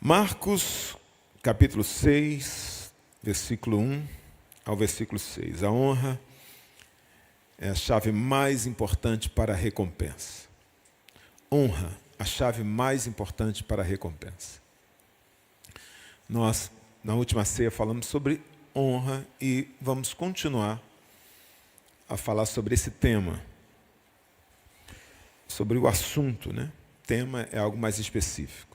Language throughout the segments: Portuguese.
Marcos, capítulo 6, versículo 1 ao versículo 6. A honra é a chave mais importante para a recompensa. Honra, a chave mais importante para a recompensa. Nós, na última ceia, falamos sobre honra e vamos continuar a falar sobre esse tema. Sobre o assunto, né? Tema é algo mais específico.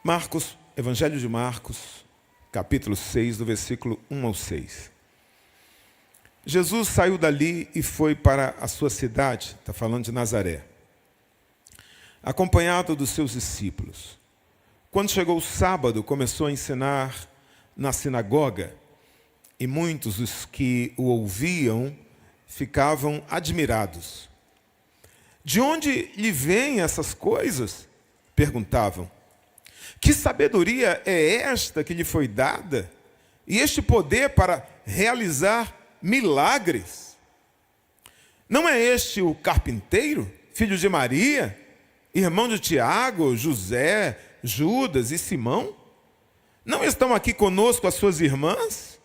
Marcos, Evangelho de Marcos, capítulo 6, do versículo 1 ao 6. Jesus saiu dali e foi para a sua cidade, está falando de Nazaré, acompanhado dos seus discípulos. Quando chegou o sábado, começou a ensinar na sinagoga, e muitos dos que o ouviam ficavam admirados. De onde lhe vêm essas coisas? Perguntavam. Que sabedoria é esta que lhe foi dada? E este poder para realizar milagres? Não é este o carpinteiro, filho de Maria, irmão de Tiago, José, Judas e Simão? Não estão aqui conosco as suas irmãs?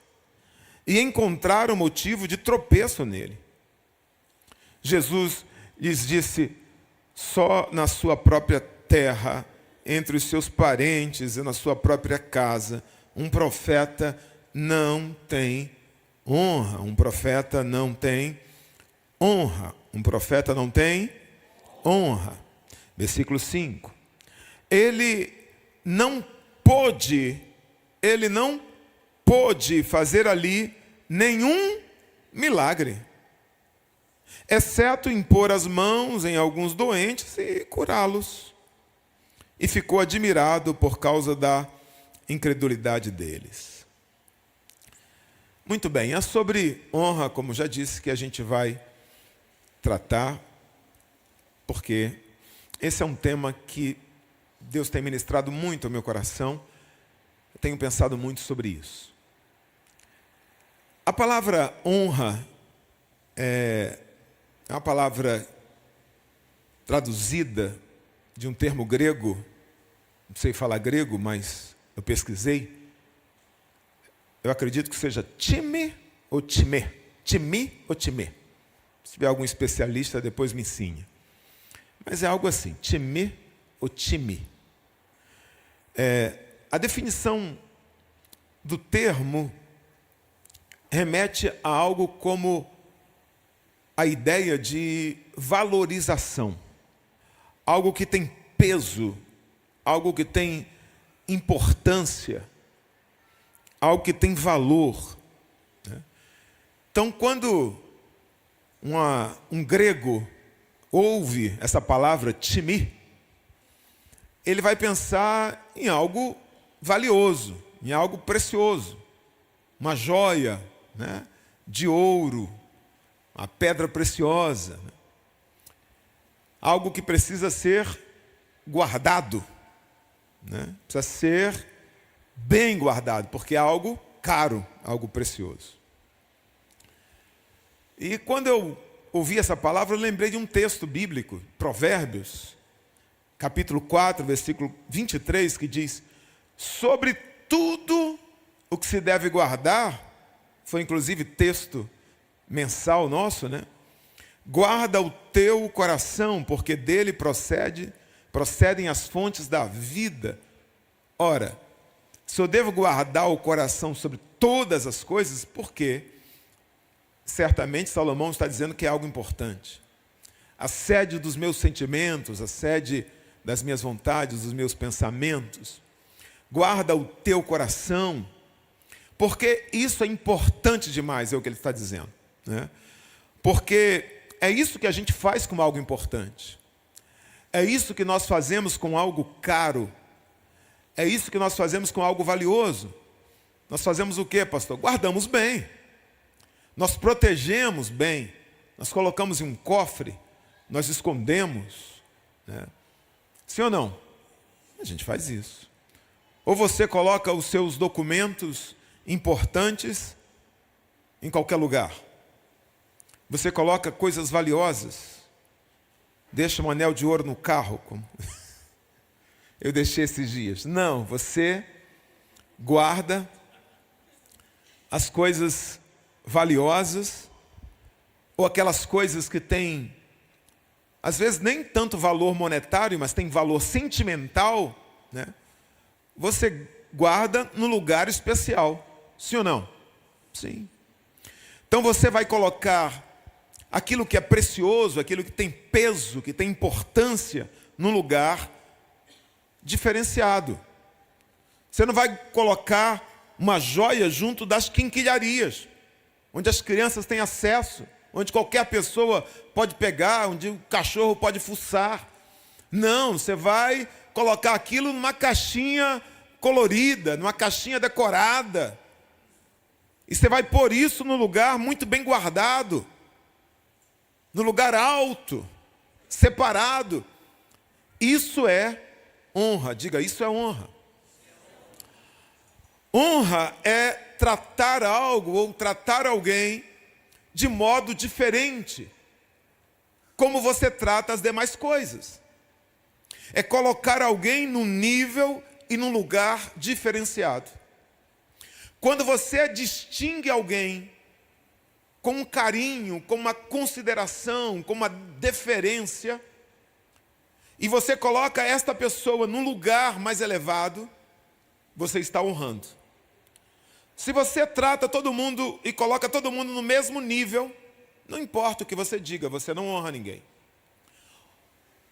E encontraram motivo de tropeço nele. Jesus lhes disse: só na sua própria terra, entre os seus parentes e na sua própria casa, um profeta não tem honra. Um profeta não tem honra. Um profeta não tem honra. Versículo 5. Ele não pôde fazer ali nenhum milagre, exceto impor as mãos em alguns doentes e curá-los. E ficou admirado por causa da incredulidade deles. Muito bem, é sobre honra, como já disse, que a gente vai tratar, porque esse é um tema que Deus tem ministrado muito ao meu coração. Eu tenho pensado muito sobre isso. A palavra honra é uma palavra traduzida de um termo grego, não sei falar grego, mas eu pesquisei. Eu acredito que seja time ou timé. Timi ou timé. Se tiver algum especialista, depois me ensine. Mas é algo assim, time ou time. A definição do termo remete a algo como a ideia de valorização. Algo que tem peso, algo que tem importância, algo que tem valor. Então, quando um grego ouve essa palavra timi, ele vai pensar em algo valioso, em algo precioso, uma joia, né, de ouro, uma pedra preciosa, né? Algo que precisa ser guardado, né? Precisa ser bem guardado, porque é algo caro, algo precioso. E quando eu ouvi essa palavra, eu lembrei de um texto bíblico, Provérbios, capítulo 4, versículo 23, que diz: sobre tudo o que se deve guardar, foi inclusive texto mensal nosso, né? Guarda o teu coração, porque dele procedem as fontes da vida. Ora, se eu devo guardar o coração sobre todas as coisas, por quê? Certamente Salomão está dizendo que é algo importante. A sede dos meus sentimentos, a sede das minhas vontades, dos meus pensamentos. Guarda o teu coração, porque isso é importante demais, é o que ele está dizendo, né? Porque é isso que a gente faz com algo importante. É isso que nós fazemos com algo caro. É isso que nós fazemos com algo valioso. Nós fazemos o quê, pastor? Guardamos bem. Nós protegemos bem. Nós colocamos em um cofre. Nós escondemos, né? Sim ou não? A gente faz isso. Ou você coloca os seus documentos importantes em qualquer lugar. Você coloca coisas valiosas. Deixa um anel de ouro no carro. eu deixei esses dias. Não, você guarda as coisas valiosas, ou aquelas coisas que têm, às vezes, nem tanto valor monetário, mas tem valor sentimental, né? Você guarda no lugar especial. Sim ou não? Sim. Então você vai colocar aquilo que é precioso, aquilo que tem peso, que tem importância, num lugar diferenciado. Você não vai colocar uma joia junto das quinquilharias, onde as crianças têm acesso, onde qualquer pessoa pode pegar, onde o cachorro pode fuçar. Não, você vai colocar aquilo numa caixinha colorida, numa caixinha decorada. E você vai pôr isso num lugar muito bem guardado, no lugar alto, separado. Isso é honra. Diga, isso é honra. Honra é tratar algo ou tratar alguém de modo diferente, como você trata as demais coisas. É colocar alguém num nível e num lugar diferenciado. Quando você distingue alguém com um carinho, com uma consideração, com uma deferência, e você coloca esta pessoa num lugar mais elevado, você está honrando. Se você trata todo mundo e coloca todo mundo no mesmo nível, não importa o que você diga, você não honra ninguém.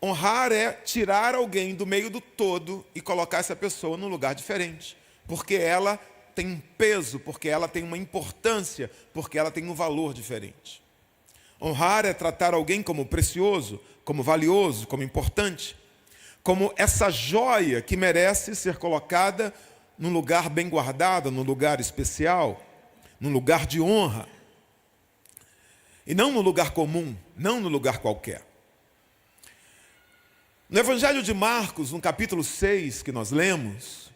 Honrar é tirar alguém do meio do todo e colocar essa pessoa num lugar diferente, porque ela tem um peso, porque ela tem uma importância, porque ela tem um valor diferente. Honrar é tratar alguém como precioso, como valioso, como importante, como essa joia que merece ser colocada num lugar bem guardado, num lugar especial, num lugar de honra. E não no lugar comum, não no lugar qualquer. No Evangelho de Marcos, no capítulo 6 que nós lemos,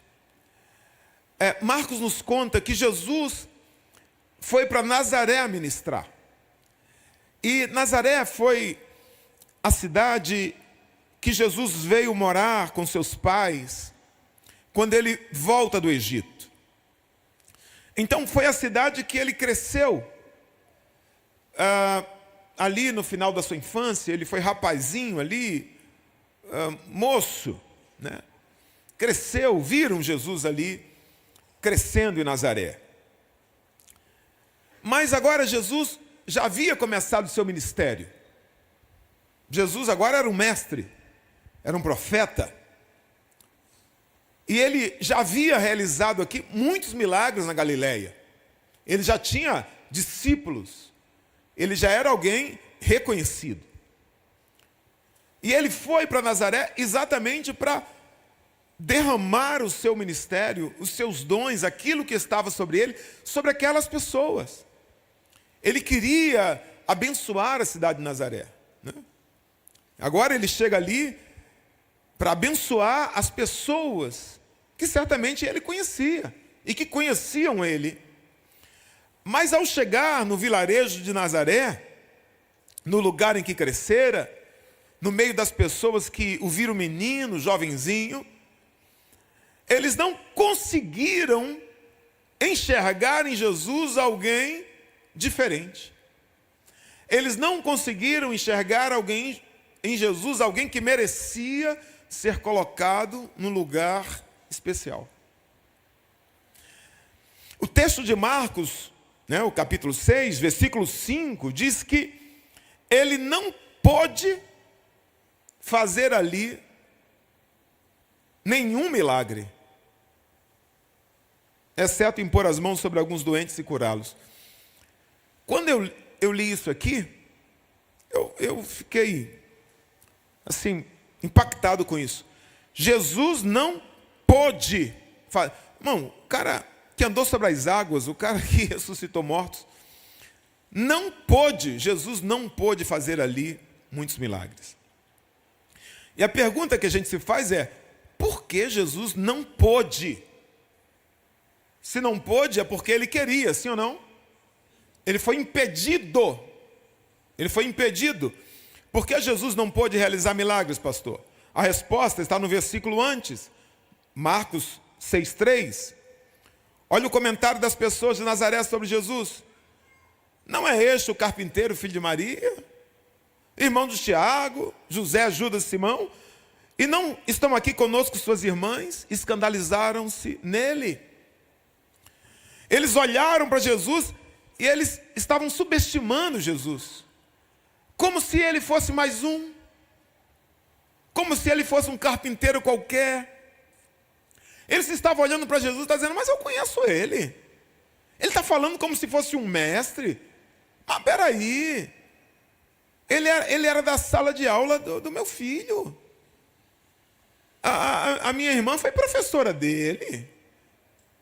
Marcos nos conta que Jesus foi para Nazaré ministrar. E Nazaré foi a cidade que Jesus veio morar com seus pais quando ele volta do Egito. Então foi a cidade que ele cresceu. Ali no final da sua infância, ele foi rapazinho ali, moço, né? Cresceu, viram Jesus ali crescendo em Nazaré. Mas agora Jesus já havia começado o seu ministério. Jesus agora era um mestre, era um profeta. E ele já havia realizado aqui muitos milagres na Galileia. Ele já tinha discípulos. Ele já era alguém reconhecido. E ele foi para Nazaré exatamente para derramar o seu ministério, os seus dons, aquilo que estava sobre ele, sobre aquelas pessoas. Ele queria abençoar a cidade de Nazaré, né? Agora ele chega ali para abençoar as pessoas que certamente ele conhecia e que conheciam ele. Mas ao chegar no vilarejo de Nazaré, no lugar em que crescera, no meio das pessoas que o viram menino, jovenzinho, eles não conseguiram enxergar em Jesus alguém diferente. Eles não conseguiram enxergar em Jesus alguém que merecia ser colocado num lugar especial. O texto de Marcos, né, o capítulo 6, versículo 5, diz que ele não pôde fazer ali nenhum milagre, exceto impor as mãos sobre alguns doentes e curá-los. Quando eu li isso aqui, eu fiquei assim, impactado com isso. Jesus não pôde fazer. Irmão, o cara que andou sobre as águas, o cara que ressuscitou mortos, Jesus não pôde fazer ali muitos milagres. E a pergunta que a gente se faz é, por que Jesus não pôde? Se não pôde, é porque ele queria, sim ou não? Ele foi impedido. Ele foi impedido. Por que Jesus não pôde realizar milagres, pastor? A resposta está no versículo antes, Marcos 6,3. Olha o comentário das pessoas de Nazaré sobre Jesus. Não é este o carpinteiro, filho de Maria, irmão de Tiago, José, Judas e Simão? E não estão aqui conosco suas irmãs? Escandalizaram-se nele. Eles olharam para Jesus e eles estavam subestimando Jesus, como se ele fosse mais um, como se ele fosse um carpinteiro qualquer. Eles estavam olhando para Jesus e estavam dizendo, mas eu conheço ele. Ele está falando como se fosse um mestre. Mas peraí, ele era da sala de aula do meu filho. A minha irmã foi professora dele,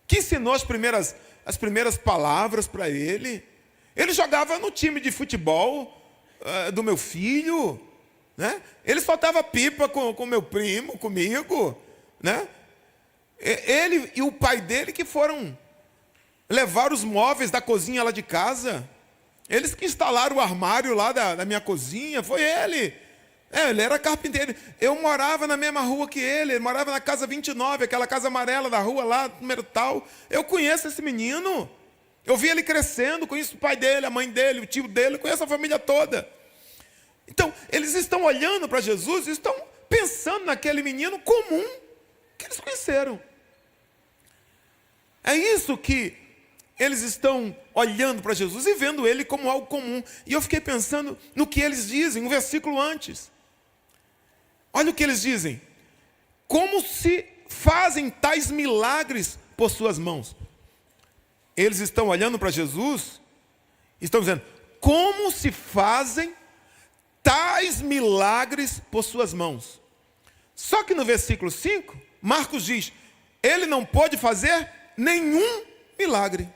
que ensinou as primeiras palavras para ele. Ele jogava no time de futebol do meu filho, né? Ele soltava pipa com meu primo, comigo, né? Ele e o pai dele que foram levar os móveis da cozinha lá de casa. Eles que instalaram o armário lá da minha cozinha, foi ele. Ele era carpinteiro. Eu morava na mesma rua que ele morava na casa 29, aquela casa amarela da rua lá, número tal. Eu conheço esse menino. Eu vi ele crescendo, conheço o pai dele, a mãe dele, o tio dele, conheço a família toda. Então, eles estão olhando para Jesus e estão pensando naquele menino comum que eles conheceram. É isso que eles estão olhando para Jesus e vendo ele como algo comum. E eu fiquei pensando no que eles dizem, um versículo antes. Olha o que eles dizem. Como se fazem tais milagres por suas mãos. Eles estão olhando para Jesus e estão dizendo, como se fazem tais milagres por suas mãos. Só que no versículo 5, Marcos diz, ele não pode fazer nenhum milagre.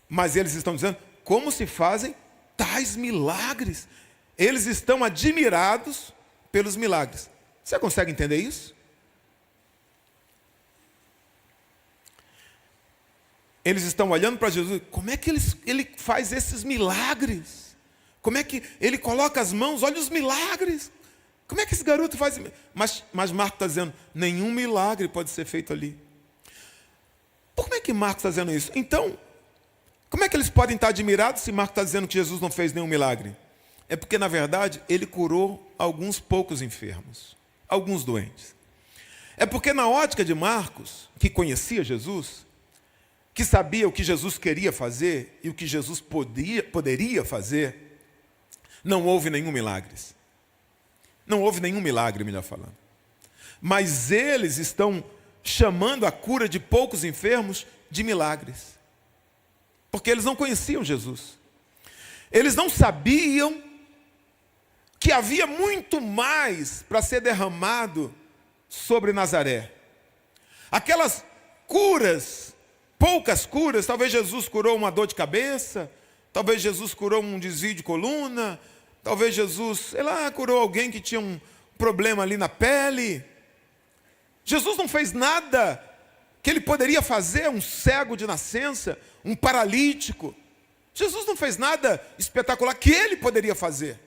Mas eles estão dizendo, como se fazem tais milagres? Eles estão admirados pelos milagres. Você consegue entender isso? Eles estão olhando para Jesus, como é que ele faz esses milagres? Como é que ele coloca as mãos, olha os milagres. Como é que esse garoto faz? Mas Marcos está dizendo, nenhum milagre pode ser feito ali. Por que Marcos está dizendo isso? Então, como é que eles podem estar admirados se Marcos está dizendo que Jesus não fez nenhum milagre? É porque, na verdade, ele curou alguns poucos enfermos, alguns doentes. É porque na ótica de Marcos, que conhecia Jesus, que sabia o que Jesus queria fazer e o que Jesus poderia fazer, não houve nenhum milagre. Não houve nenhum milagre, melhor falando. Mas eles estão chamando a cura de poucos enfermos de milagres. Porque eles não conheciam Jesus. Eles não sabiam que havia muito mais para ser derramado sobre Nazaré. Aquelas curas, poucas curas, talvez Jesus curou uma dor de cabeça, talvez Jesus curou um desvio de coluna, talvez Jesus, curou alguém que tinha um problema ali na pele. Jesus não fez nada que ele poderia fazer, um cego de nascença, um paralítico. Jesus não fez nada espetacular que ele poderia fazer.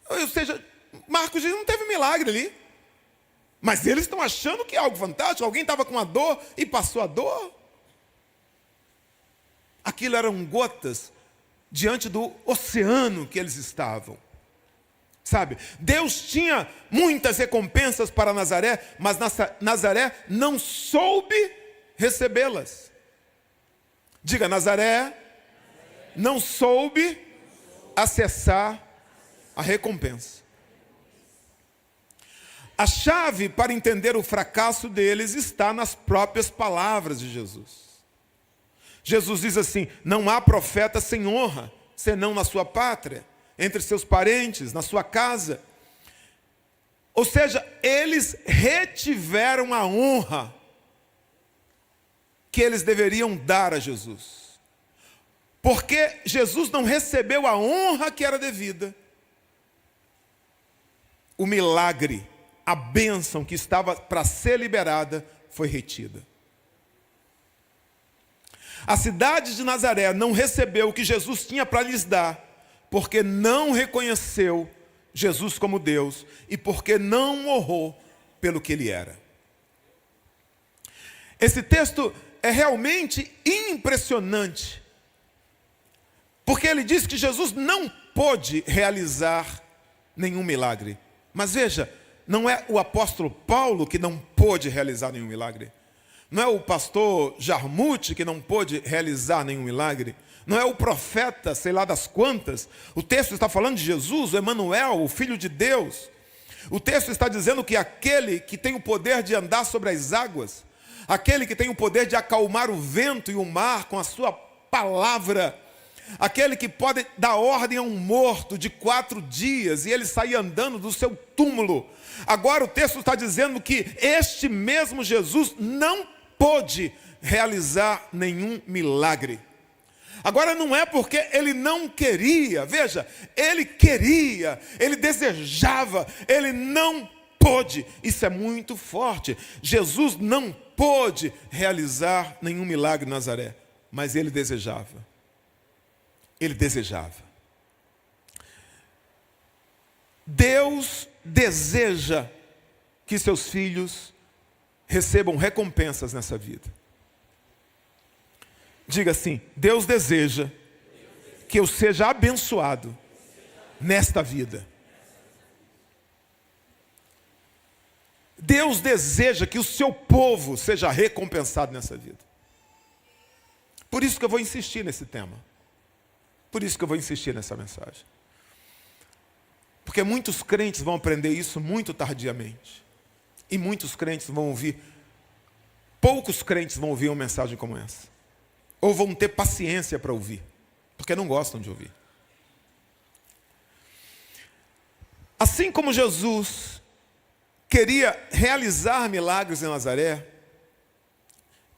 Ou seja, Marcos diz, não teve milagre ali. Mas eles estão achando que é algo fantástico. Alguém estava com uma dor e passou a dor. Aquilo eram gotas diante do oceano que eles estavam. Sabe, Deus tinha muitas recompensas para Nazaré, mas Nazaré não soube recebê-las. Diga, Nazaré não soube acessar a recompensa. A chave para entender o fracasso deles está nas próprias palavras de Jesus. Jesus diz assim, não há profeta sem honra, senão na sua pátria, entre seus parentes, na sua casa. Ou seja, eles retiveram a honra que eles deveriam dar a Jesus. Porque Jesus não recebeu a honra que era devida. O milagre, a bênção que estava para ser liberada, foi retida. A cidade de Nazaré não recebeu o que Jesus tinha para lhes dar, porque não reconheceu Jesus como Deus e porque não honrou pelo que ele era. Esse texto é realmente impressionante, porque ele diz que Jesus não pôde realizar nenhum milagre. Mas veja, não é o apóstolo Paulo que não pôde realizar nenhum milagre. Não é o pastor Jarmute que não pôde realizar nenhum milagre. Não é o profeta, sei lá das quantas. O texto está falando de Jesus, o Emanuel, o Filho de Deus. O texto está dizendo que aquele que tem o poder de andar sobre as águas, aquele que tem o poder de acalmar o vento e o mar com a sua palavra, aquele que pode dar ordem a um morto de 4 dias e ele sair andando do seu túmulo. Agora o texto está dizendo que este mesmo Jesus não pôde realizar nenhum milagre. Agora não é porque ele não queria, veja, ele queria, ele desejava, ele não pôde. Isso é muito forte. Jesus não pôde realizar nenhum milagre em Nazaré, mas ele desejava. Ele desejava. Deus deseja que seus filhos recebam recompensas nessa vida. Diga assim: Deus deseja que eu seja abençoado nesta vida. Deus deseja que o seu povo seja recompensado nessa vida. Por isso que eu vou insistir nesse tema. Por isso que eu vou insistir nessa mensagem. Porque muitos crentes vão aprender isso muito tardiamente. E muitos crentes vão ouvir, poucos crentes vão ouvir uma mensagem como essa. Ou vão ter paciência para ouvir, porque não gostam de ouvir. Assim como Jesus queria realizar milagres em Nazaré,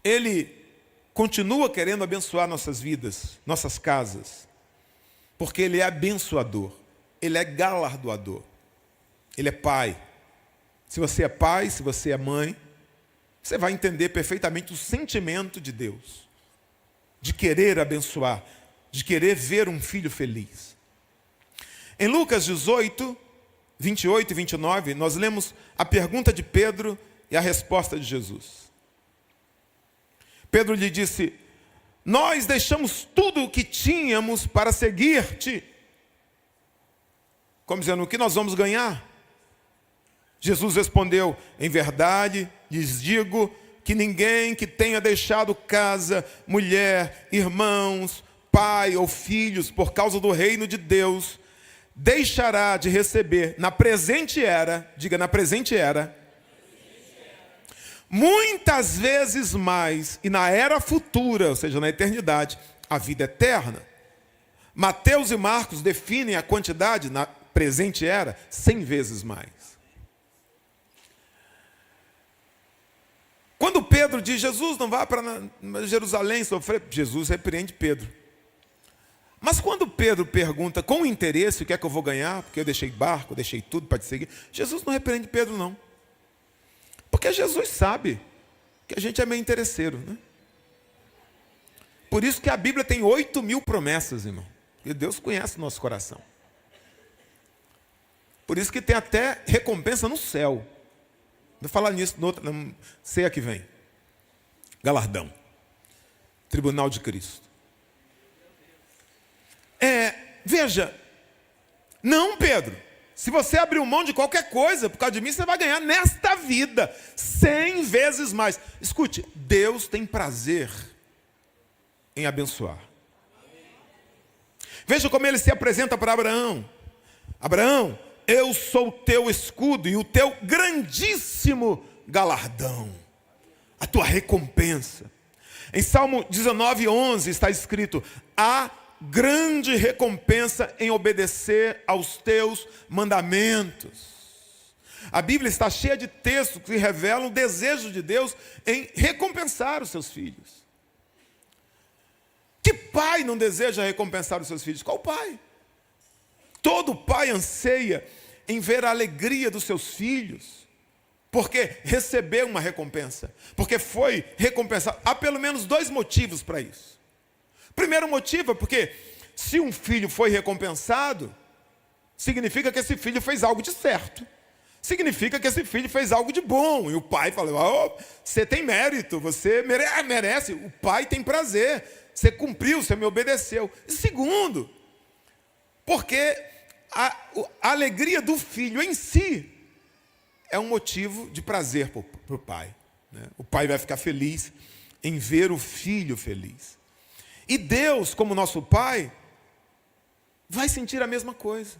ele continua querendo abençoar nossas vidas, nossas casas, porque ele é abençoador, ele é galardoador, ele é pai. Se você é pai, se você é mãe, você vai entender perfeitamente o sentimento de Deus, de querer abençoar, de querer ver um filho feliz. Em Lucas 18, 28 e 29, nós lemos a pergunta de Pedro e a resposta de Jesus. Pedro lhe disse: nós deixamos tudo o que tínhamos para seguir-te. Como dizendo, o que nós vamos ganhar? Jesus respondeu: em verdade lhes digo que ninguém que tenha deixado casa, mulher, irmãos, pai ou filhos por causa do reino de Deus, deixará de receber na presente era, diga na presente era, muitas vezes mais, e na era futura, ou seja, na eternidade, a vida eterna. Mateus e Marcos definem a quantidade na presente era 100 vezes mais. Quando Pedro diz: Jesus, não vá para Jerusalém sofrer, Jesus repreende Pedro. Mas quando Pedro pergunta com interesse o que é que eu vou ganhar, porque eu deixei barco, eu deixei tudo para te seguir, Jesus não repreende Pedro, não. Porque Jesus sabe que a gente é meio interesseiro, né? Por isso que a Bíblia tem 8.000 promessas, irmão. E Deus conhece o nosso coração. Por isso que tem até recompensa no céu. Vou falar nisso no outro, ceia que vem. Galardão. Tribunal de Cristo. Veja, não, Pedro, se você abrir mão de qualquer coisa por causa de mim, você vai ganhar nesta vida 100 vezes mais. Escute, Deus tem prazer em abençoar. Veja como ele se apresenta para Abraão. Abraão, eu sou o teu escudo e o teu grandíssimo galardão, a tua recompensa. Em Salmo 19:11 está escrito: há grande recompensa em obedecer aos teus mandamentos. A Bíblia está cheia de textos que revelam o desejo de Deus em recompensar os seus filhos. Que pai não deseja recompensar os seus filhos? Qual pai? Todo pai anseia em ver a alegria dos seus filhos, porque recebeu uma recompensa, porque foi recompensado. Há pelo menos 2 motivos para isso. Primeiro motivo é porque se um filho foi recompensado, significa que esse filho fez algo de certo. Significa que esse filho fez algo de bom. E o pai fala, oh, você tem mérito, você merece. O pai tem prazer. Você cumpriu, você me obedeceu. E segundo, porque a alegria do filho em si é um motivo de prazer para o pai. Né? O pai vai ficar feliz em ver o filho feliz. E Deus, como nosso pai, vai sentir a mesma coisa.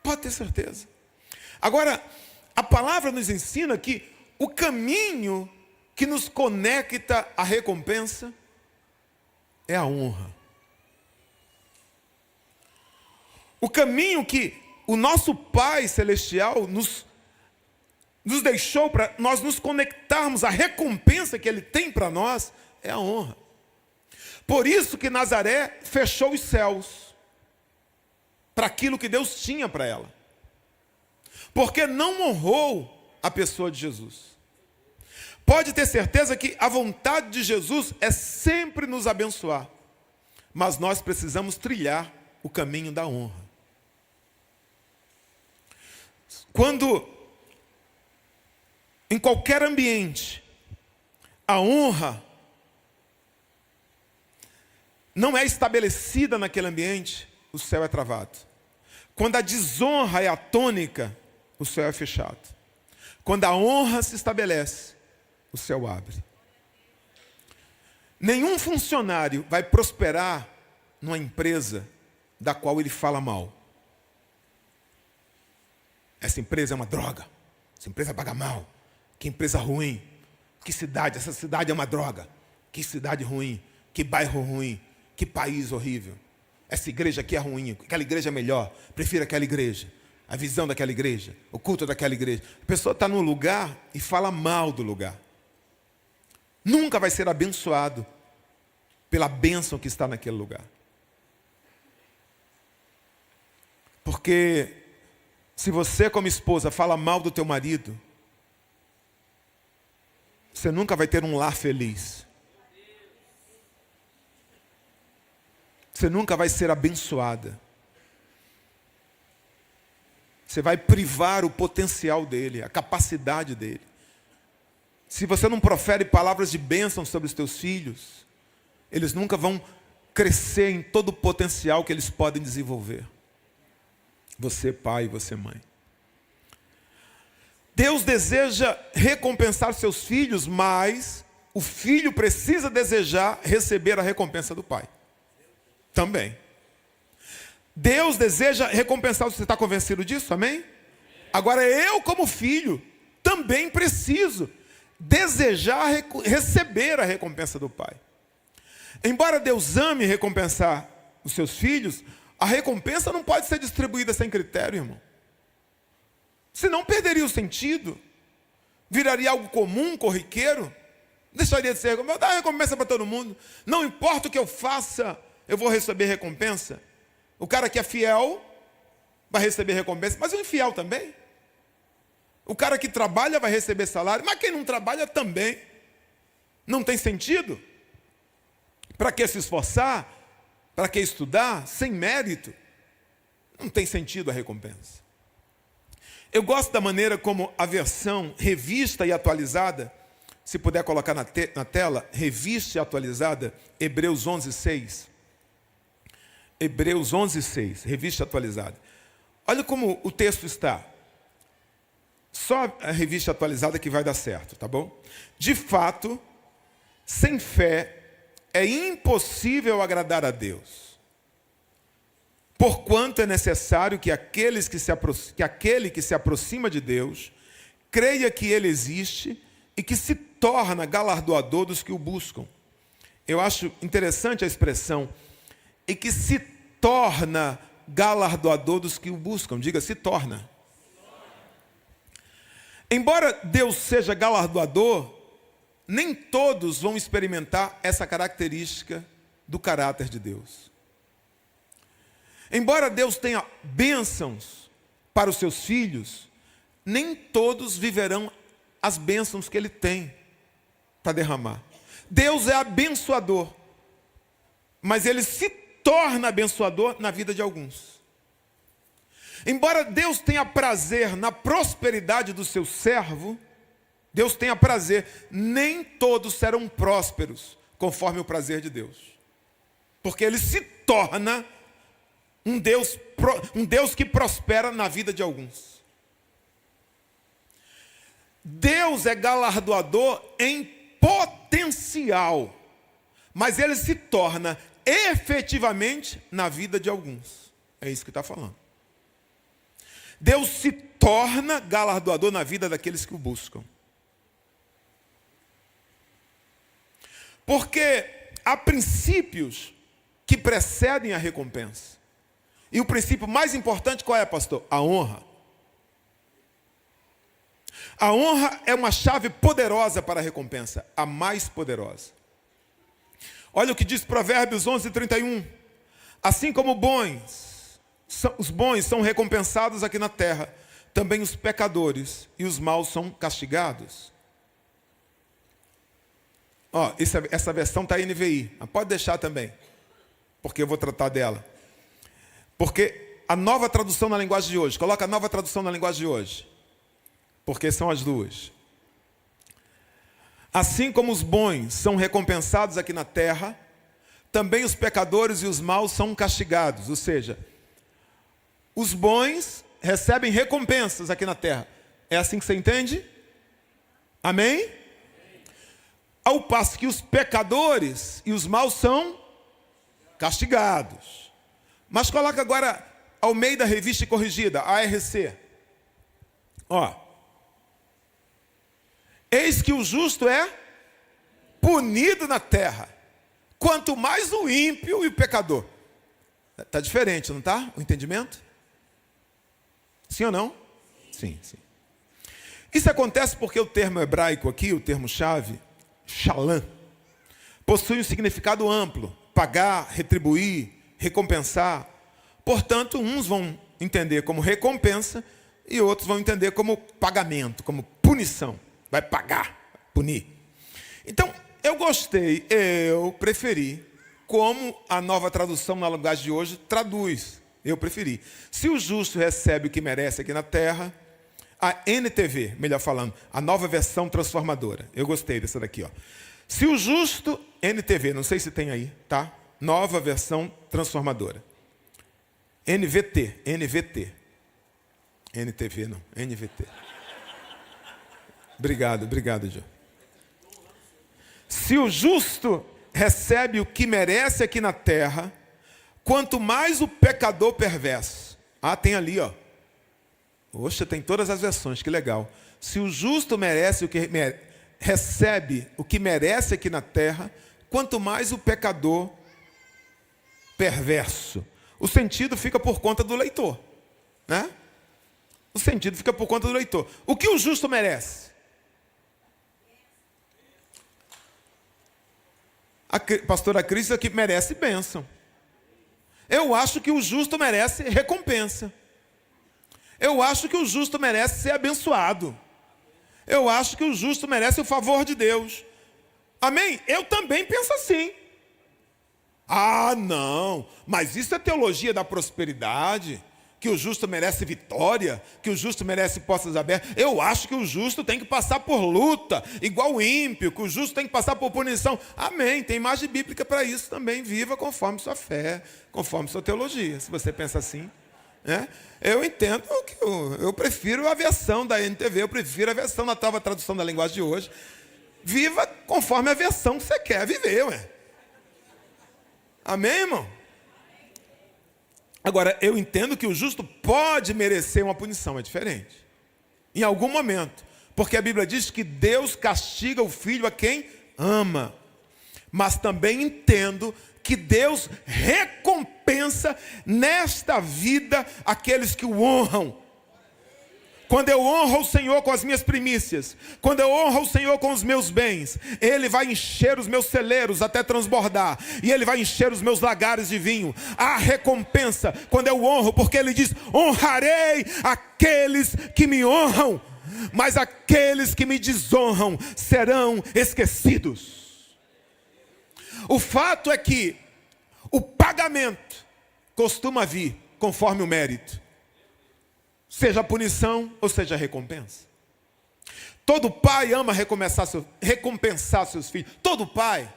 Pode ter certeza. Agora, a palavra nos ensina que o caminho que nos conecta à recompensa é a honra. O caminho que o nosso Pai Celestial nos deixou para nós nos conectarmos à recompensa que Ele tem para nós é a honra. Por isso que Nazaré fechou os céus para aquilo que Deus tinha para ela. Porque não honrou a pessoa de Jesus. Pode ter certeza que a vontade de Jesus é sempre nos abençoar. Mas nós precisamos trilhar o caminho da honra. Quando, em qualquer ambiente, a honra não é estabelecida naquele ambiente, o céu é travado. Quando a desonra é a tônica, o céu é fechado. Quando a honra se estabelece, o céu abre. Nenhum funcionário vai prosperar numa empresa da qual ele fala mal. Essa empresa é uma droga. Essa empresa paga mal. Que empresa ruim. Que cidade, essa cidade é uma droga. Que cidade ruim. Que bairro ruim. Que país horrível. Essa igreja aqui é ruim. Aquela igreja é melhor. Prefiro aquela igreja. A visão daquela igreja. O culto daquela igreja. A pessoa está num lugar e fala mal do lugar. Nunca vai ser abençoado pela bênção que está naquele lugar. Porque se você, como esposa, fala mal do teu marido, você nunca vai ter um lar feliz. Você nunca vai ser abençoada. Você vai privar o potencial dele, a capacidade dele. Se você não profere palavras de bênção sobre os teus filhos, eles nunca vão crescer em todo o potencial que eles podem desenvolver. Você pai e você mãe. Deus deseja recompensar seus filhos, mas o filho precisa desejar receber a recompensa do pai. Também. Deus deseja recompensar, você está convencido disso? Amém? Agora eu, como filho, também preciso desejar receber a recompensa do pai. Embora Deus ame recompensar os seus filhos, a recompensa não pode ser distribuída sem critério, irmão. Senão perderia o sentido. Viraria algo comum, corriqueiro. Deixaria de ser, vou dar recompensa para todo mundo. Não importa o que eu faça, eu vou receber recompensa. O cara que é fiel vai receber recompensa, mas o infiel também. O cara que trabalha vai receber salário, mas quem não trabalha também. Não tem sentido. Para que se esforçar? Para que estudar? Sem mérito. Não tem sentido a recompensa. Eu gosto da maneira como a versão revista e atualizada, se puder colocar na tela, revista e atualizada, Hebreus 11:6. Hebreus 11:6, revista atualizada. Olha como o texto está. Só a revista atualizada que vai dar certo, tá bom? De fato, sem fé é impossível agradar a Deus. Porquanto é necessário que aquele que se aproxima de Deus creia que Ele existe e que se torna galardoador dos que o buscam. Eu acho interessante a expressão e que se torna galardoador dos que o buscam. Diga, se torna. Embora Deus seja galardoador, nem todos vão experimentar essa característica do caráter de Deus. Embora Deus tenha bênçãos para os seus filhos, nem todos viverão as bênçãos que Ele tem para derramar. Deus é abençoador, mas Ele se torna abençoador na vida de alguns. Embora Deus tenha prazer na prosperidade do seu servo, Deus tenha prazer, nem todos serão prósperos, conforme o prazer de Deus. Porque Ele se torna um Deus que prospera na vida de alguns. Deus é galardoador em potencial, mas Ele se torna efetivamente na vida de alguns. É isso que está falando. Deus se torna galardoador na vida daqueles que o buscam. Porque há princípios que precedem a recompensa. E o princípio mais importante qual é, pastor? A honra. A honra é uma chave poderosa para a recompensa, a mais poderosa. Olha o que diz Provérbios 11:31. Assim como os bons são recompensados aqui na terra, também os pecadores e os maus são castigados. Essa versão está em NVI, mas pode deixar também, porque eu vou tratar dela. Porque a nova tradução na linguagem de hoje, coloca a nova tradução na linguagem de hoje, porque são as duas. Assim como os bons são recompensados aqui na terra, também os pecadores e os maus são castigados. Ou seja, os bons recebem recompensas aqui na terra. É assim que você entende? Amém? Ao passo que os pecadores e os maus são castigados. Mas coloca agora Almeida Revista e Corrigida, ARC. Eis que o justo é punido na terra, quanto mais o ímpio e o pecador. Está diferente, não está? O entendimento? Sim ou não? Sim, sim. Isso acontece porque o termo hebraico aqui, o termo-chave, shalom, possui um significado amplo: pagar, retribuir, recompensar. Portanto, uns vão entender como recompensa e outros vão entender como pagamento, como punição. Vai pagar, punir. Então, eu preferi como a nova tradução na linguagem de hoje traduz. Eu preferi. Se o justo recebe o que merece aqui na terra, a NTV, melhor falando, a nova versão transformadora. Eu gostei dessa daqui, ó. Se o justo, NTV, não sei se tem aí, tá? Nova versão transformadora. NVT. NTV não, NVT. Obrigado, João. Se o justo recebe o que merece aqui na terra, quanto mais o pecador perverso. Tem ali, ó. Oxe, tem todas as versões, que legal. Se o justo recebe o que merece aqui na terra, quanto mais o pecador perverso. O sentido fica por conta do leitor, né? O sentido fica por conta do leitor. O que o justo merece? A pastora Cris aqui merece bênção. Eu acho que o justo merece recompensa. Eu acho que o justo merece ser abençoado. Eu acho que o justo merece o favor de Deus. Amém? Eu também penso assim. Não, mas isso é teologia da prosperidade, que o justo merece vitória, que o justo merece portas abertas. Eu acho que o justo tem que passar por luta, igual o ímpio, que o justo tem que passar por punição. Amém, tem imagem bíblica para isso também. Viva conforme sua fé, conforme sua teologia, se você pensa assim. Eu entendo que eu prefiro a versão da NTV, eu prefiro a versão da nova tradução da linguagem de hoje. Viva conforme a versão que você quer viver, ué. Amém, irmão? Agora, eu entendo que o justo pode merecer uma punição, é diferente. Em algum momento. Porque a Bíblia diz que Deus castiga o filho a quem ama. Mas também entendo que Deus recompensa nesta vida aqueles que o honram. Quando eu honro o Senhor com as minhas primícias, quando eu honro o Senhor com os meus bens, Ele vai encher os meus celeiros até transbordar, e Ele vai encher os meus lagares de vinho. Há recompensa quando eu honro, porque Ele diz: honrarei aqueles que me honram, mas aqueles que me desonram serão esquecidos. O fato é que o pagamento costuma vir conforme o mérito. seja a punição ou seja a recompensa. Todo pai ama recompensar seus filhos. Todo pai,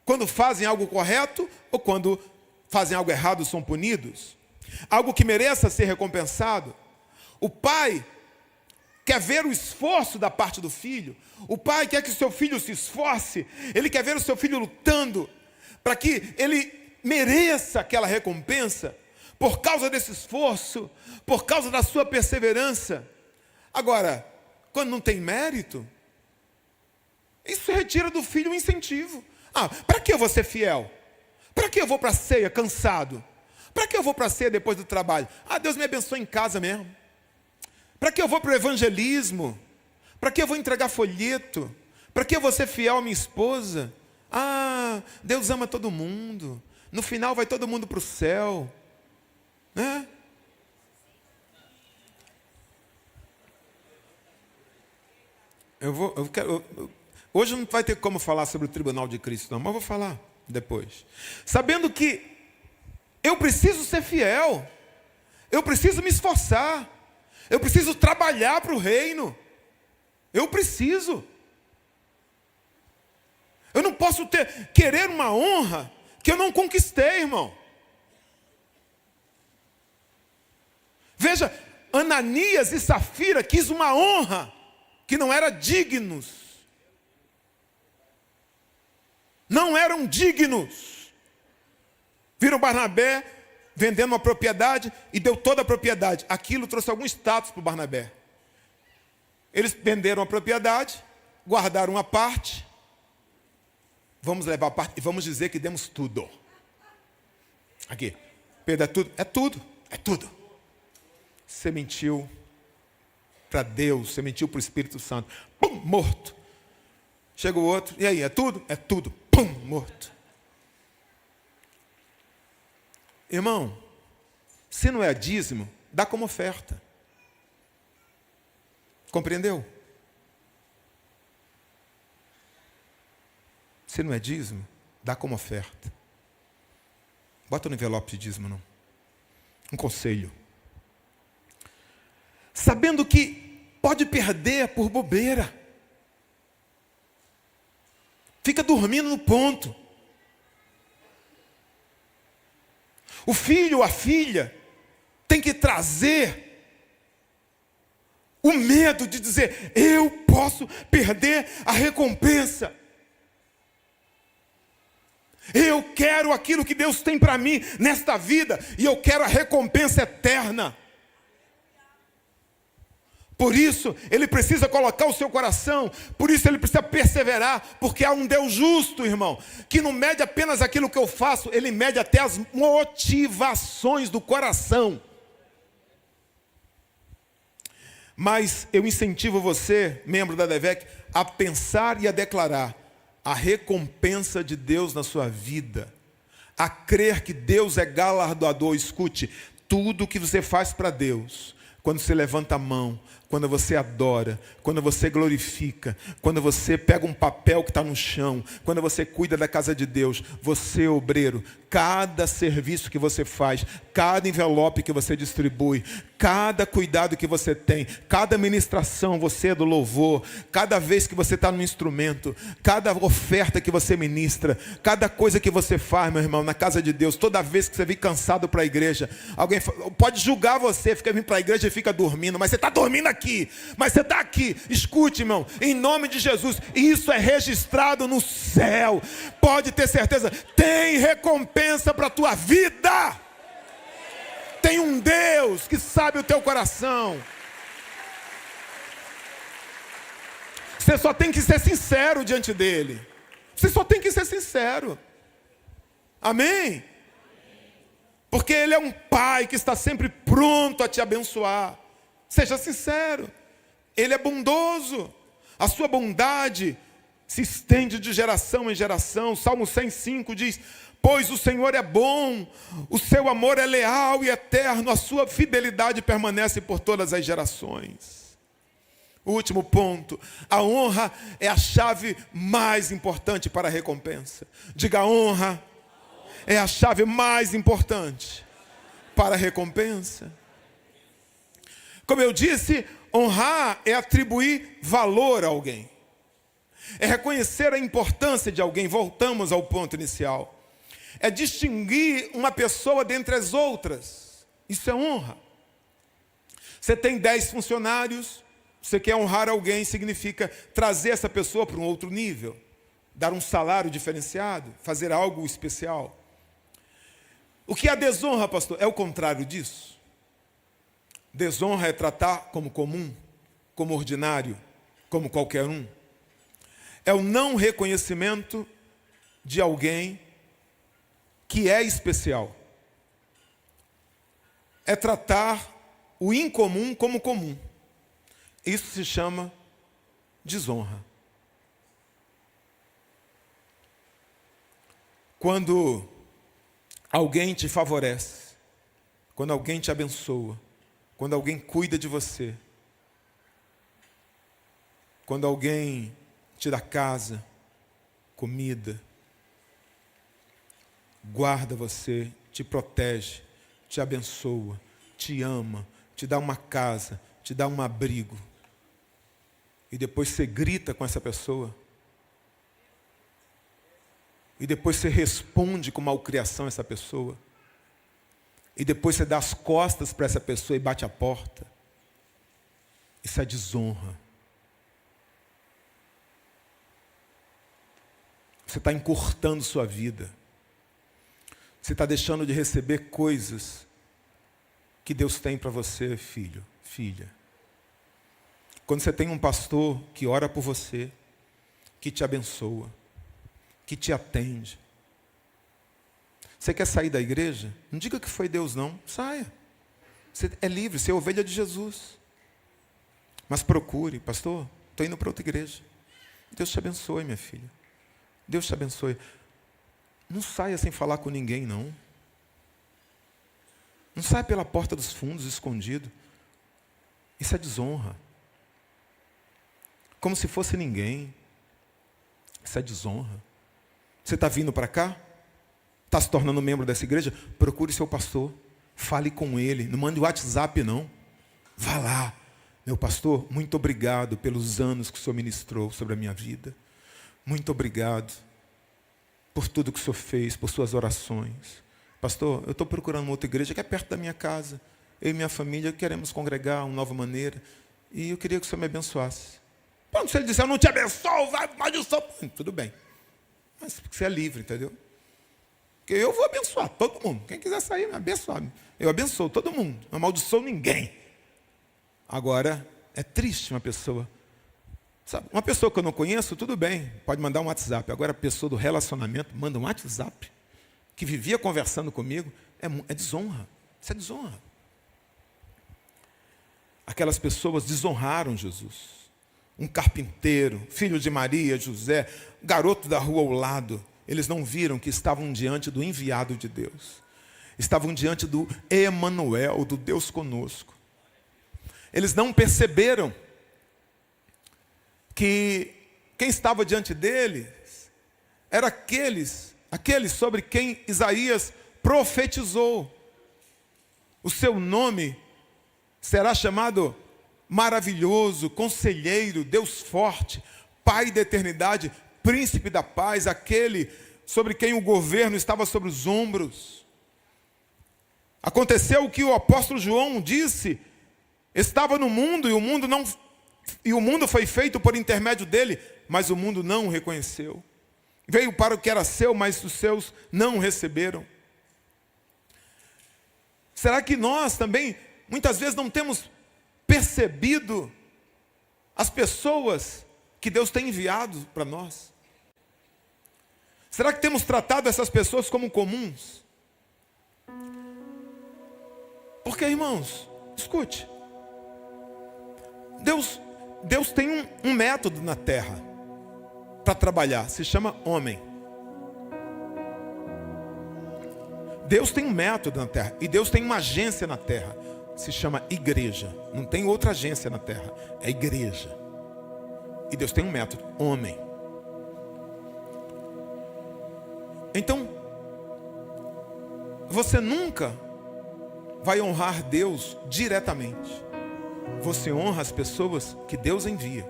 quando fazem algo correto ou quando fazem algo errado, são punidos. Algo que mereça ser recompensado. O pai quer ver o esforço da parte do filho. O pai quer que o seu filho se esforce. Ele quer ver o seu filho lutando para que ele mereça aquela recompensa por causa desse esforço, por causa da sua perseverança. Agora, quando não tem mérito, isso retira do filho o incentivo. Para que eu vou ser fiel? Para que eu vou para a ceia cansado? Para que eu vou para a ceia depois do trabalho? Deus me abençoe em casa mesmo. Para que eu vou para o evangelismo? Para que eu vou entregar folheto? Para que eu vou ser fiel à minha esposa? Deus ama todo mundo. No final vai todo mundo para o céu. Né? Hoje não vai ter como falar sobre o tribunal de Cristo, não, mas eu vou falar depois. Sabendo que eu preciso ser fiel, eu preciso me esforçar, eu preciso trabalhar para o reino, eu preciso. Eu não posso querer uma honra que eu não conquistei, irmão. Veja, Ananias e Safira quis uma honra que não era dignos. Não eram dignos. Viram Barnabé vendendo uma propriedade e deu toda a propriedade. Aquilo trouxe algum status para o Barnabé. Eles venderam a propriedade, guardaram uma parte. Vamos levar a parte e vamos dizer que demos tudo. Aqui, Pedro, é tudo? É tudo, é tudo. Você mentiu para Deus, você mentiu para o Espírito Santo. Pum, morto. Chega o outro, e aí, é tudo? É tudo. Pum, morto. Irmão, se não é dízimo, dá como oferta. Compreendeu? Se não é dízimo, dá como oferta. Bota no envelope de dízimo, não. Um conselho. Sabendo que pode perder por bobeira. Fica dormindo no ponto. O filho ou a filha tem que trazer o medo de dizer: eu posso perder a recompensa. Eu quero aquilo que Deus tem para mim nesta vida e eu quero a recompensa eterna. Por isso, ele precisa colocar o seu coração, por isso ele precisa perseverar, porque há um Deus justo, irmão, que não mede apenas aquilo que eu faço, ele mede até as motivações do coração. Mas eu incentivo você, membro da DEVEC, a pensar e a declarar a recompensa de Deus na sua vida, a crer que Deus é galardoador. Escute, tudo que você faz para Deus, quando você levanta a mão, quando você adora, quando você glorifica, quando você pega um papel que está no chão, quando você cuida da casa de Deus, você, obreiro, cada serviço que você faz, cada envelope que você distribui, cada cuidado que você tem, cada ministração, você é do louvor, cada vez que você está no instrumento, cada oferta que você ministra, cada coisa que você faz, meu irmão, na casa de Deus, toda vez que você vem cansado para a igreja, alguém pode julgar você, fica vindo para a igreja e fica dormindo, mas você está dormindo aqui, mas você está aqui. Escute, irmão, em nome de Jesus, isso é registrado no céu, pode ter certeza, tem recompensa para a tua vida. Tem um Deus que sabe o teu coração. Você só tem que ser sincero diante dele. Você só tem que ser sincero. Amém? Porque ele é um pai que está sempre pronto a te abençoar. Seja sincero. Ele é bondoso. A sua bondade se estende de geração em geração. Salmo 105 diz: pois o Senhor é bom, o seu amor é leal e eterno, a sua fidelidade permanece por todas as gerações. O último ponto, a honra é a chave mais importante para a recompensa. Diga: a honra é a chave mais importante para a recompensa. Como eu disse, honrar é atribuir valor a alguém. É reconhecer a importância de alguém. Voltamos ao ponto inicial. É distinguir uma pessoa dentre as outras. Isso é honra. Você tem 10 funcionários, você quer honrar alguém, significa trazer essa pessoa para um outro nível, dar um salário diferenciado, fazer algo especial. O que é a desonra, pastor? É o contrário disso. Desonra é tratar como comum, como ordinário, como qualquer um. É o não reconhecimento de alguém que é especial. É tratar o incomum como comum. Isso se chama desonra. Quando alguém te favorece, quando alguém te abençoa, quando alguém cuida de você, quando alguém te dá casa, comida, guarda você, te protege, te abençoa, te ama, te dá uma casa, te dá um abrigo, e depois você grita com essa pessoa, e depois você responde com malcriação a essa pessoa, e depois você dá as costas para essa pessoa e bate a porta. Isso é desonra. Você está encurtando sua vida. Você está deixando de receber coisas que Deus tem para você, filho, filha. Quando você tem um pastor que ora por você, que te abençoa, que te atende. Você quer sair da igreja? Não diga que foi Deus, não. Saia. Você é livre, você é ovelha de Jesus. Mas procure, pastor, estou indo para outra igreja. Deus te abençoe, minha filha. Deus te abençoe. Não saia sem falar com ninguém, não. Não saia pela porta dos fundos, escondido. Isso é desonra. Como se fosse ninguém. Isso é desonra. Você está vindo para cá? Está se tornando membro dessa igreja? Procure seu pastor. Fale com ele. Não mande WhatsApp, não. Vá lá. Meu pastor, muito obrigado pelos anos que o senhor ministrou sobre a minha vida. Muito obrigado por tudo que o senhor fez, por suas orações. Pastor, eu estou procurando uma outra igreja que é perto da minha casa. Eu e minha família queremos congregar de uma nova maneira. E eu queria que o senhor me abençoasse. Quando se ele disser, eu não te abençoo, vai, maldição. Tudo bem. Mas você é livre, entendeu? Porque eu vou abençoar todo mundo. Quem quiser sair, me abençoa. Eu abençoo todo mundo. Não amaldiçoo ninguém. Agora, é triste uma pessoa. Sabe, uma pessoa que eu não conheço, tudo bem. Pode mandar um WhatsApp. Agora, a pessoa do relacionamento manda um WhatsApp. Que vivia conversando comigo. É desonra. Isso é desonra. Aquelas pessoas desonraram Jesus. Um carpinteiro, filho de Maria, José, garoto da rua ao lado. Eles não viram que estavam diante do enviado de Deus. Estavam diante do Emanuel, do Deus conosco. Eles não perceberam que quem estava diante deles era aqueles sobre quem Isaías profetizou. O seu nome será chamado Maravilhoso, Conselheiro, Deus Forte, Pai da Eternidade, Príncipe da Paz, aquele sobre quem o governo estava sobre os ombros. Aconteceu o que o apóstolo João disse, estava no mundo e o mundo foi feito por intermédio dele, mas o mundo não o reconheceu. Veio para o que era seu, mas os seus não o receberam. Será que nós também, muitas vezes, não temos percebido as pessoas que Deus tem enviado para nós? Será que temos tratado essas pessoas como comuns? Porque, irmãos, escute. Deus tem um método na terra para trabalhar, se chama homem. Deus tem um método na terra e Deus tem uma agência na terra, se chama igreja. Não tem outra agência na terra, é igreja. E Deus tem um método, homem. Então, você nunca vai honrar Deus diretamente. Você honra as pessoas que Deus envia.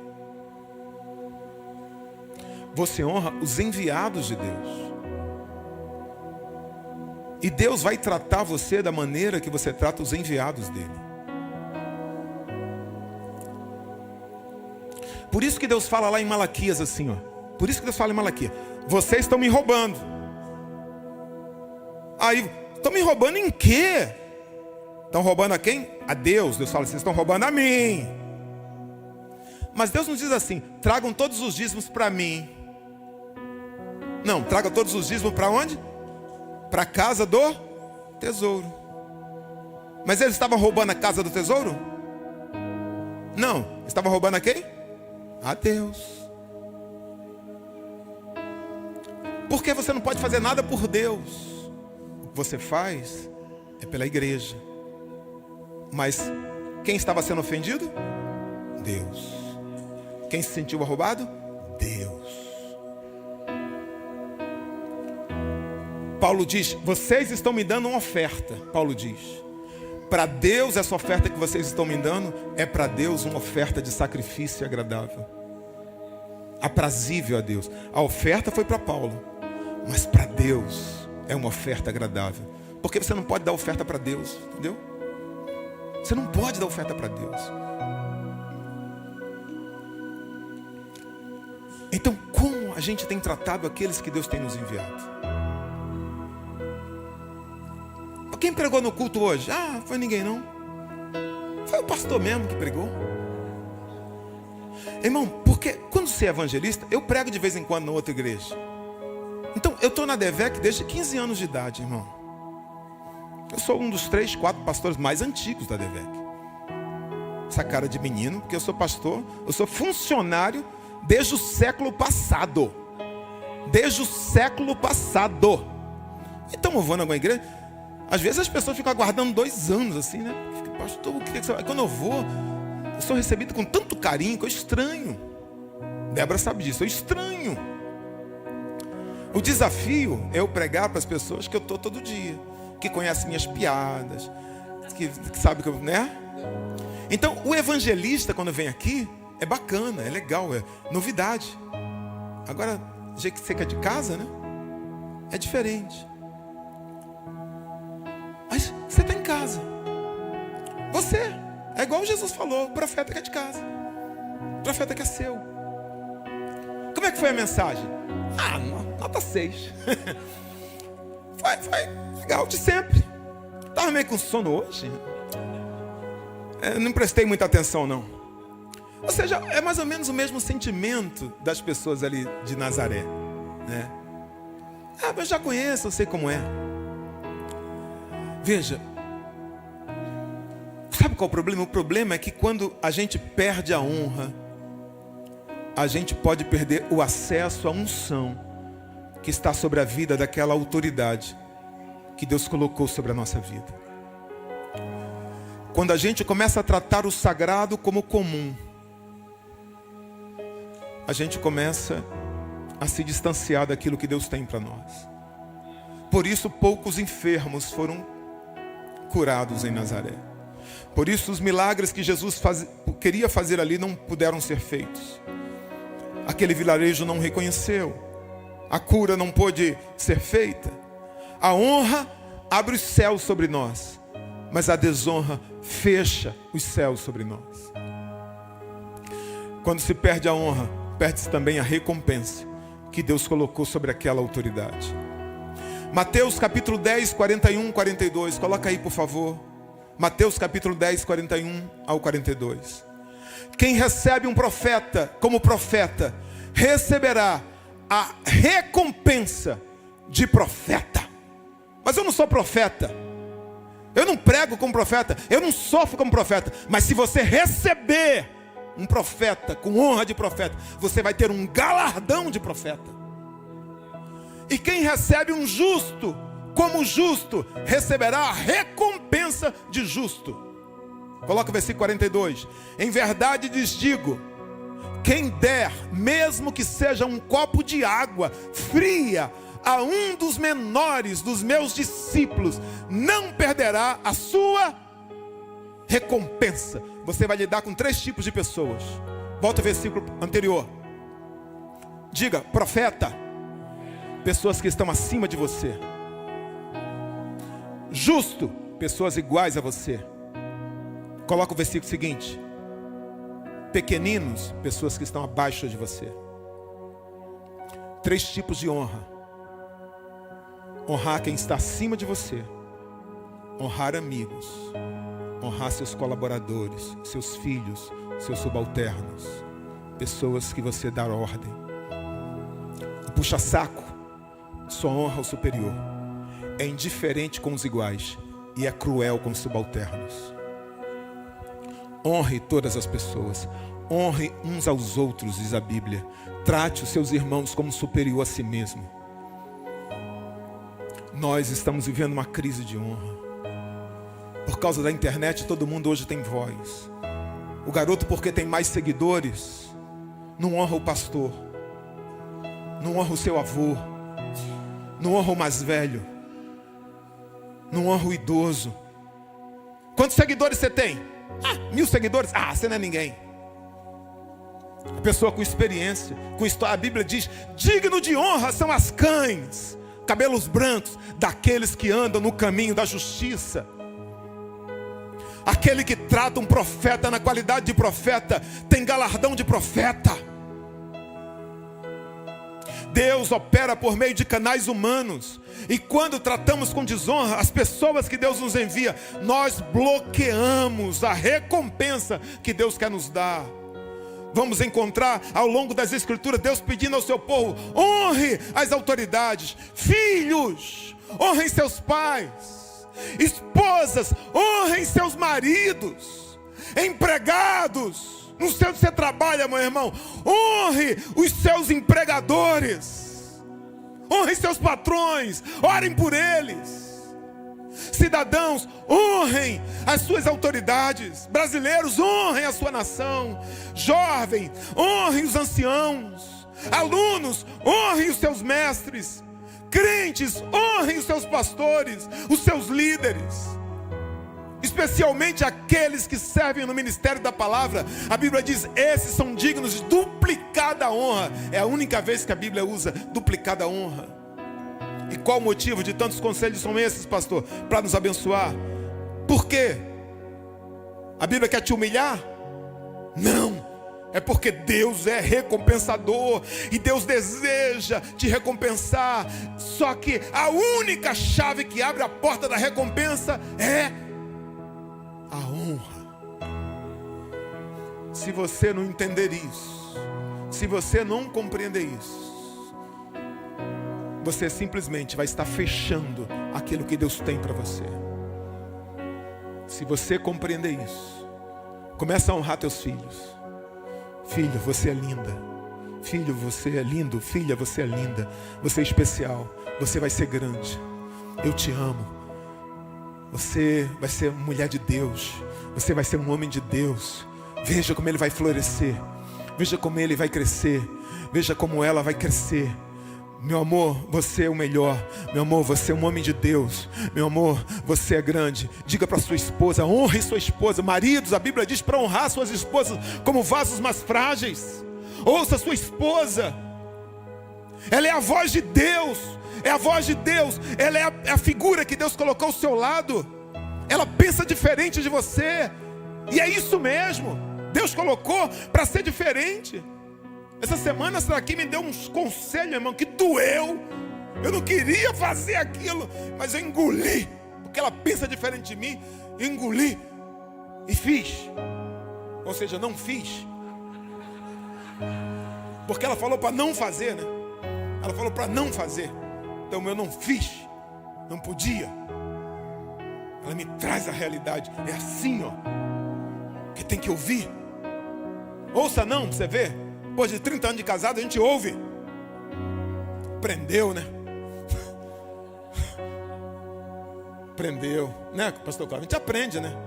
Você honra os enviados de Deus. E Deus vai tratar você da maneira que você trata os enviados dele. Por isso que Deus fala lá em Malaquias assim, ó. Por isso que Deus fala em Malaquias: vocês estão me roubando. Aí, estão me roubando em quê? Estão roubando a quem? A Deus. Deus fala: vocês estão roubando a mim. Mas Deus nos diz assim: tragam todos os dízimos para mim. Não, traga todos os dízimos para onde? Para a casa do tesouro. Mas eles estavam roubando a casa do tesouro? Não, estavam roubando a quem? A Deus. Porque você não pode fazer nada por Deus. O que você faz é pela igreja. Mas quem estava sendo ofendido? Deus. Quem se sentiu roubado? Deus. Paulo diz: vocês estão me dando uma oferta. Paulo diz: para Deus essa oferta que vocês estão me dando é para Deus uma oferta de sacrifício agradável, aprazível a Deus. A oferta foi para Paulo, mas para Deus é uma oferta agradável. Porque você não pode dar oferta para Deus, entendeu? Você não pode dar oferta para Deus. Então, como a gente tem tratado aqueles que Deus tem nos enviado? Quem pregou no culto hoje? Ah, foi ninguém não. Foi o pastor mesmo que pregou. Irmão, porque quando você é evangelista, eu prego de vez em quando na outra igreja. Então, eu estou na DEVEC desde 15 anos de idade, irmão. Eu sou um dos 3, 4 pastores mais antigos da DEVEC. Essa cara de menino, porque eu sou pastor, eu sou funcionário desde o século passado. Desde o século passado. Então, eu vou na alguma igreja. Às vezes as pessoas ficam aguardando 2 anos assim, né? Pastor, o que é que você vai? Quando eu vou, eu sou recebido com tanto carinho que eu estranho. Débora sabe disso, eu estranho. O desafio é eu pregar para as pessoas que eu estou todo dia, que conhecem minhas piadas, que sabe que eu, né? Então, o evangelista, quando vem aqui, é bacana, é legal, é novidade. Agora, do jeito que você quer de casa, né? É diferente. Mas você está em casa. Você é igual Jesus falou: o profeta que é de casa, o profeta que é seu. Como é que foi a mensagem? Ah, nota 6. Foi legal, de sempre. Estava meio com sono hoje. Não prestei muita atenção não. Ou seja, é mais ou menos o mesmo sentimento das pessoas ali de Nazaré, né? Ah, eu já conheço, eu sei como é. Veja, sabe qual é o problema? O problema é que quando a gente perde a honra, a gente pode perder o acesso à unção que está sobre a vida daquela autoridade que Deus colocou sobre a nossa vida. Quando a gente começa a tratar o sagrado como comum, a gente começa a se distanciar daquilo que Deus tem para nós. Por isso poucos enfermos foram curados em Nazaré. Por isso os milagres que Jesus queria fazer ali não puderam ser feitos. Aquele vilarejo não reconheceu. A cura não pôde ser feita. A honra abre os céus sobre nós, mas a desonra fecha os céus sobre nós. Quando se perde a honra, perde-se também a recompensa que Deus colocou sobre aquela autoridade. Mateus capítulo 10, 41, 42. Coloca aí, por favor. Mateus capítulo 10, 41 ao 42. Quem recebe um profeta como profeta, receberá a recompensa de profeta. Mas eu não sou profeta. Eu não prego como profeta. Eu não sofro como profeta. Mas se você receber um profeta com honra de profeta, você vai ter um galardão de profeta. E quem recebe um justo como justo, receberá a recompensa de justo. Coloca o versículo 42. Em verdade lhes digo, quem der, mesmo que seja um copo de água fria, a um dos menores dos meus discípulos, não perderá a sua recompensa. Você vai lidar com 3 tipos de pessoas. Volta ao versículo anterior. Diga, profeta. Pessoas que estão acima de você. Justo. Pessoas iguais a você. Coloca o versículo seguinte. Pequeninos. Pessoas que estão abaixo de você. 3 tipos de honra. Honrar quem está acima de você. Honrar amigos. Honrar seus colaboradores, seus filhos, seus subalternos. Pessoas que você dá ordem. O puxa-saco só honra o superior. É indiferente com os iguais e é cruel com os subalternos. Honre todas as pessoas. Honre uns aos outros, diz a Bíblia. Trate os seus irmãos como superior a si mesmo. Nós estamos vivendo uma crise de honra. Por causa da internet, todo mundo hoje tem voz. O garoto, porque tem mais seguidores, não honra o pastor, não honra o seu avô, não honra o mais velho, não honra o idoso. Quantos seguidores você tem? 1000 seguidores? Você não é ninguém. A pessoa com experiência, com história. A Bíblia diz, digno de honra são as cães, cabelos brancos, daqueles que andam no caminho da justiça. Aquele que trata um profeta na qualidade de profeta, tem galardão de profeta. Deus opera por meio de canais humanos. E quando tratamos com desonra as pessoas que Deus nos envia, nós bloqueamos a recompensa que Deus quer nos dar. Vamos encontrar ao longo das Escrituras Deus pedindo ao seu povo: honre as autoridades. Filhos, honrem seus pais. Esposas, honrem seus maridos. Empregados, no seu que você trabalha, meu irmão, honre os seus empregadores. Honre seus patrões, orem por eles. Cidadãos, honrem as suas autoridades. Brasileiros, honrem a sua nação. Jovem, honrem os anciãos. Alunos, honrem os seus mestres. Crentes, honrem os seus pastores, os seus líderes, especialmente aqueles que servem no ministério da palavra. A Bíblia diz, esses são dignos de duplicada honra. É a única vez que a Bíblia usa duplicada honra. E qual o motivo de tantos conselhos são esses, pastor? Para nos abençoar. Por quê? A Bíblia quer te humilhar? Não. É porque Deus é recompensador e Deus deseja te recompensar. Só que a única chave que abre a porta da recompensa é a honra. Se você não entender isso, se você não compreender isso, você simplesmente vai estar fechando aquilo que Deus tem para você. Se você compreender isso, começa a honrar teus filhos. Filho, você é linda. Filho, você é lindo. Filha, você é linda. Você é especial. Você vai ser grande. Eu te amo. Você vai ser mulher de Deus. Você vai ser um homem de Deus. Veja como ele vai florescer. Veja como ele vai crescer. Veja como ela vai crescer. Meu amor, você é o melhor. Meu amor, você é um homem de Deus. Meu amor, você é grande. Diga para sua esposa, honre sua esposa. Maridos, a Bíblia diz para honrar suas esposas como vasos mais frágeis. Ouça sua esposa. Ela é a voz de Deus. É a voz de Deus. Ela é a figura que Deus colocou ao seu lado. Ela pensa diferente de você. E é isso mesmo. Deus colocou para ser diferente. Essa semana essa daqui me deu uns conselhos, irmão, que doeu. Eu não queria fazer aquilo, mas eu engoli, porque ela pensa diferente de mim. Eu engoli e fiz. Ou seja, não fiz, porque ela falou para não fazer, né? Ela falou para não fazer. Então eu não fiz, não podia. Ela me traz a realidade. É assim, ó, que tem que ouvir. Ouça não, pra você ver. Depois de 30 anos de casado, a gente ouve. Aprendeu, né? Aprendeu, né, pastor Cláudio? A gente aprende, né?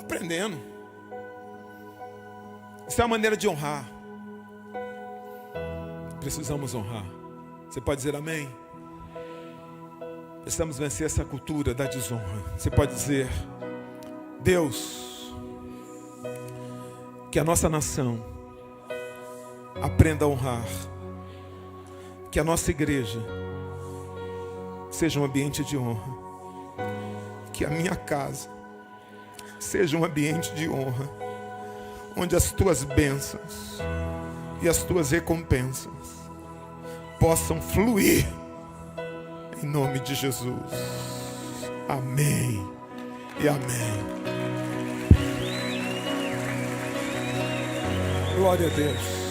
Aprendendo. Isso é uma maneira de honrar. Precisamos honrar. Você pode dizer amém? Precisamos vencer essa cultura da desonra. Você pode dizer, Deus, que a nossa nação aprenda a honrar, que a nossa igreja seja um ambiente de honra, que a minha casa seja um ambiente de honra, onde as tuas bênçãos e as tuas recompensas possam fluir, em nome de Jesus. Amém e amém. Glória a Deus.